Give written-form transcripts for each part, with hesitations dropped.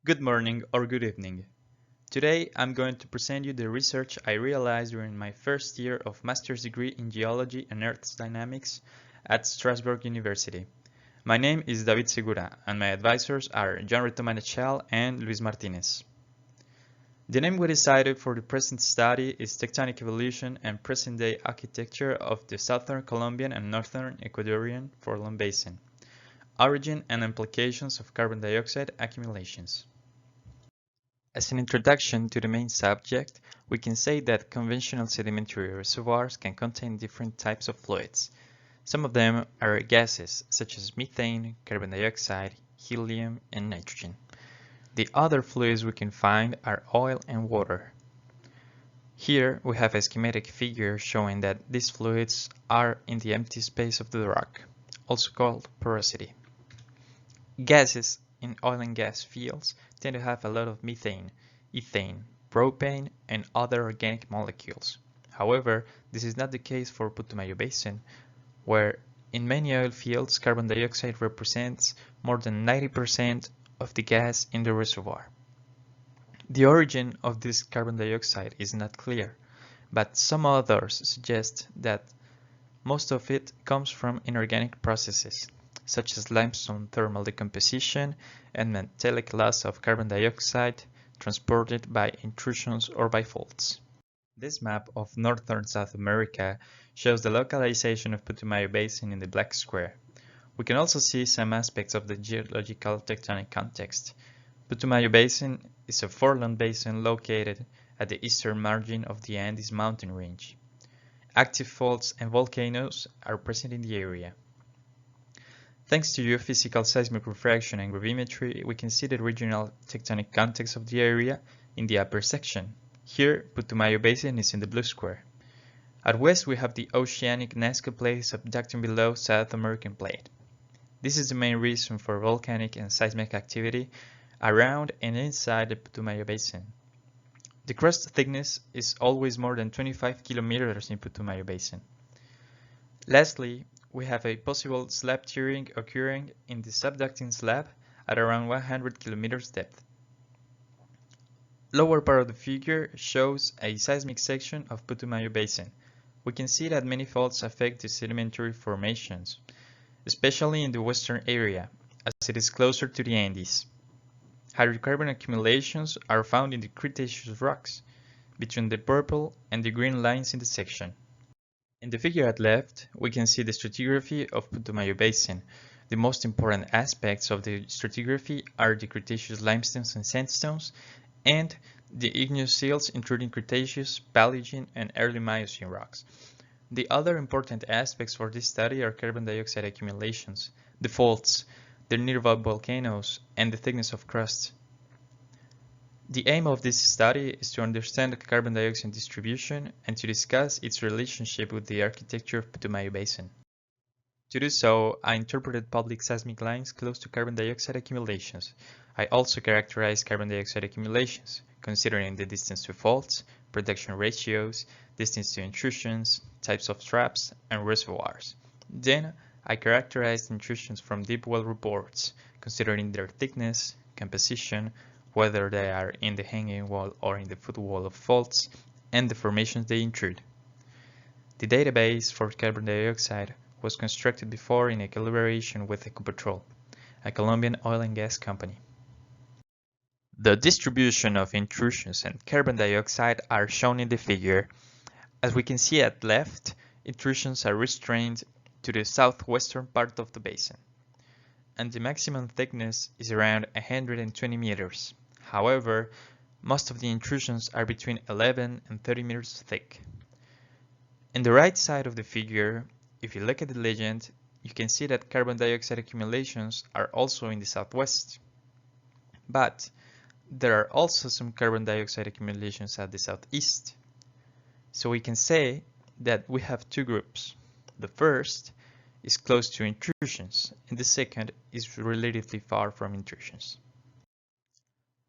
Good morning or good evening. Today I'm going to present you the research I realized during my first year of master's degree in geology and earth dynamics at Strasbourg University. My name is David Segura and my advisors are John Manechal and Luis Martinez. The name we decided for the present study is Tectonic Evolution and Present-Day Architecture of the Southern Colombian and Northern Ecuadorian Foreland Basin. Origin and Implications of Carbon Dioxide Accumulations. As an introduction to the main subject, we can say that conventional sedimentary reservoirs can contain different types of fluids. Some of them are gases, such as methane, carbon dioxide, helium, and nitrogen. The other fluids we can find are oil and water. Here we have a schematic figure showing that these fluids are in the empty space of the rock, also called porosity. Gases in oil and gas fields tend to have a lot of methane, ethane, propane, and other organic molecules. However, this is not the case for Putumayo Basin, where in many oil fields carbon dioxide represents more than 90% of the gas in the reservoir. The origin of this carbon dioxide is not clear, but some authors suggest that most of it comes from inorganic processes, such as limestone thermal decomposition and metallic loss of carbon dioxide transported by intrusions or by faults. This map of northern South America shows the localization of Putumayo Basin in the black square. We can also see some aspects of the geological tectonic context. Putumayo Basin is a foreland basin located at the eastern margin of the Andes mountain range. Active faults and volcanoes are present in the area. Thanks to geophysical seismic refraction and gravimetry, we can see the regional tectonic context of the area in the upper section. Here, Putumayo Basin is in the blue square. At west, we have the oceanic Nazca Plate subducting below South American Plate. This is the main reason for volcanic and seismic activity around and inside the Putumayo Basin. The crust thickness is always more than 25 kilometers in Putumayo Basin. Lastly, we have a possible slab tearing occurring in the subducting slab at around 100 kilometers depth. Lower part of the figure shows a seismic section of Putumayo Basin. We can see that many faults affect the sedimentary formations, especially in the western area, as it is closer to the Andes. Hydrocarbon accumulations are found in the Cretaceous rocks, between the purple and the green lines in the section. In the figure at left, we can see the stratigraphy of Putumayo Basin. The most important aspects of the stratigraphy are the Cretaceous limestones and sandstones, and the igneous silts including Cretaceous, Paleogene, and early Miocene rocks. The other important aspects for this study are carbon dioxide accumulations, the faults, the nearby volcanoes, and the thickness of crust. The aim of this study is to understand the carbon dioxide distribution and to discuss its relationship with the architecture of Putumayo Basin. To do so, I interpreted public seismic lines close to carbon dioxide accumulations. I also characterized carbon dioxide accumulations, considering the distance to faults, production ratios, distance to intrusions, types of traps, and reservoirs. Then, I characterized intrusions from deep well reports, considering their thickness, composition, whether they are in the hanging wall or in the footwall of faults, and the formations they intrude. The database for carbon dioxide was constructed before in a collaboration with Ecopetrol, a Colombian oil and gas company. The distribution of intrusions and carbon dioxide are shown in the figure. As we can see at left, intrusions are restrained to the southwestern part of the basin, and the maximum thickness is around 120 meters. However, most of the intrusions are between 11 and 30 meters thick. In the right side of the figure, if you look at the legend, you can see that carbon dioxide accumulations are also in the southwest. But there are also some carbon dioxide accumulations at the southeast. So we can say that we have two groups. The first is close to intrusions, and the second is relatively far from intrusions.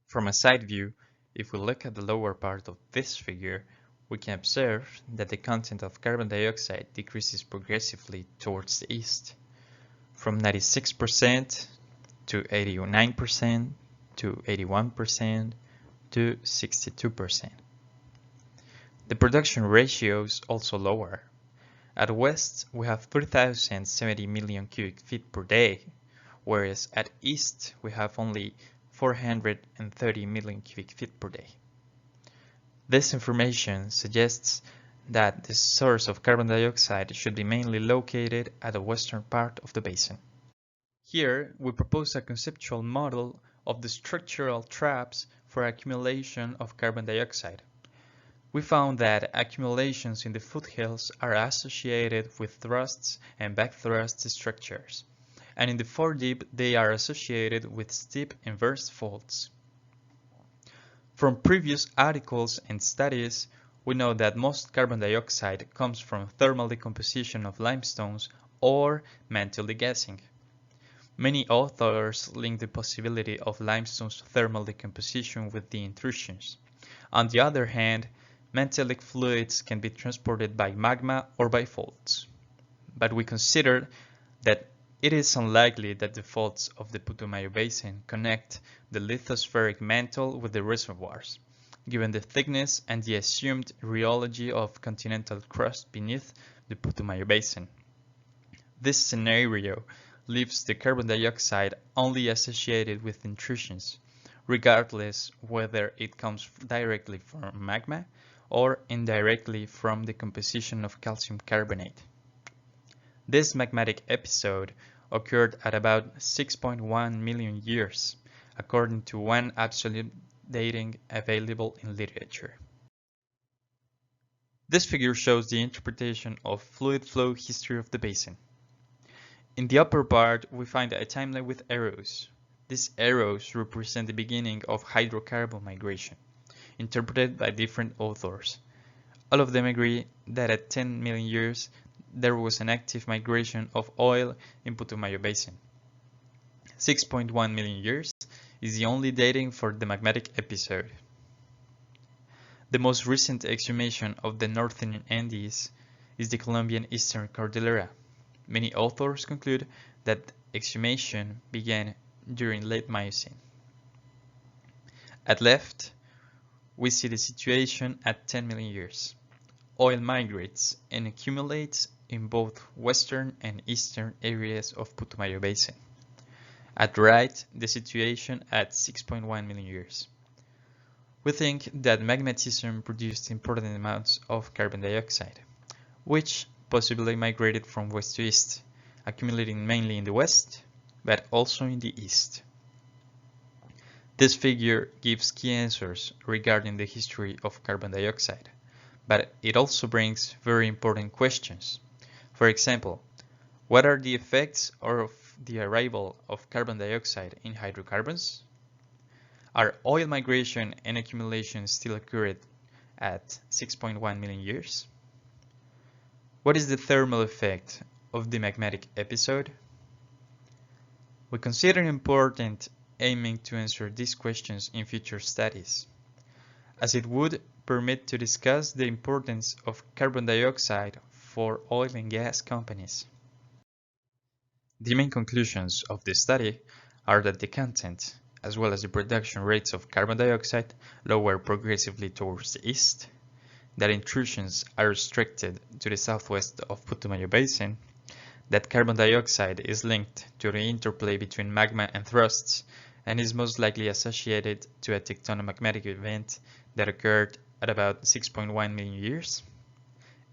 From a side view, if we look at the lower part of this figure, we can observe that the content of carbon dioxide decreases progressively towards the east, from 96% to 89%, to 81% to 62%. The production ratio is also lower. At west, we have 3,070 million cubic feet per day, whereas at east, we have only 430 million cubic feet per day. This information suggests that the source of carbon dioxide should be mainly located at the western part of the basin. Here, we propose a conceptual model of the structural traps for accumulation of carbon dioxide. We found that accumulations in the foothills are associated with thrusts and backthrust structures, and in the foredeep they are associated with steep inverse faults. From previous articles and studies, we know that most carbon dioxide comes from thermal decomposition of limestones or mantle degassing. Many authors link the possibility of limestone's thermal decomposition with the intrusions. On the other hand, mantle fluids can be transported by magma or by faults. But we consider that it is unlikely that the faults of the Putumayo basin connect the lithospheric mantle with the reservoirs, given the thickness and the assumed rheology of continental crust beneath the Putumayo basin. This scenario leaves the carbon dioxide only associated with intrusions, regardless whether it comes directly from magma or indirectly from the composition of calcium carbonate. This magmatic episode occurred at about 6.1 million years, according to one absolute dating available in literature. This figure shows the interpretation of fluid flow history of the basin. In the upper part, we find a timeline with arrows. These arrows represent the beginning of hydrocarbon migration, interpreted by different authors. All of them agree that at 10 million years, there was an active migration of oil in Putumayo basin. 6.1 million years is the only dating for the magmatic episode. The most recent exhumation of the northern Andes is the Colombian Eastern Cordillera. Many authors conclude that exhumation began during late Miocene. At left, we see the situation at 10 million years. Oil migrates and accumulates in both western and eastern areas of Putumayo basin. At right, the situation at 6.1 million years. We think that magmatism produced important amounts of carbon dioxide, which possibly migrated from west to east, accumulating mainly in the west, but also in the east. This figure gives key answers regarding the history of carbon dioxide, but it also brings very important questions. For example, what are the effects of the arrival of carbon dioxide in hydrocarbons? Are oil migration and accumulation still occurred at 6.1 million years? What is the thermal effect of the magmatic episode? We consider it important aiming to answer these questions in future studies, as it would permit to discuss the importance of carbon dioxide for oil and gas companies. The main conclusions of this study are that the content, as well as the production rates of carbon dioxide, lower progressively towards the east, that intrusions are restricted to the southwest of Putumayo basin, that carbon dioxide is linked to the interplay between magma and thrusts and is most likely associated to a tectonomagmatic event that occurred at about 6.1 million years,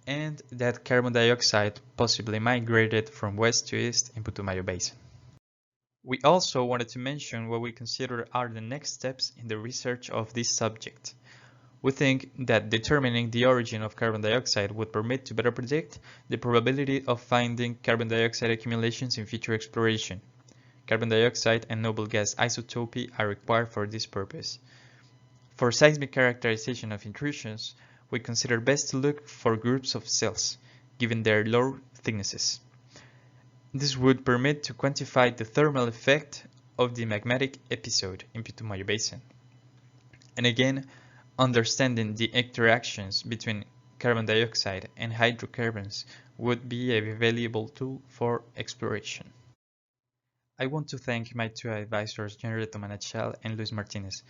and that carbon dioxide possibly migrated from west to east in Putumayo basin. We also wanted to mention what we consider are the next steps in the research of this subject. We think that determining the origin of carbon dioxide would permit to better predict the probability of finding carbon dioxide accumulations in future exploration. Carbon dioxide and noble gas isotopy are required for this purpose. For seismic characterization of intrusions, we consider best to look for groups of cells, given their low thicknesses. This would permit to quantify the thermal effect of the magmatic episode in Putumayo basin. And again, understanding the interactions between carbon dioxide and hydrocarbons would be a valuable tool for exploration. I want to thank my two advisors, General Manachal and Luis Martinez.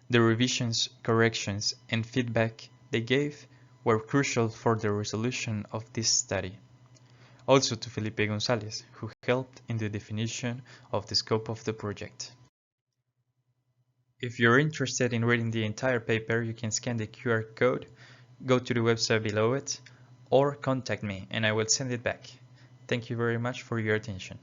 The revisions, corrections, and feedback they gave were crucial for the resolution of this study. Also to Felipe González, who helped in the definition of the scope of the project. If you're interested in reading the entire paper, you can scan the QR code, go to the website below it, or contact me and I will send it back. Thank you very much for your attention.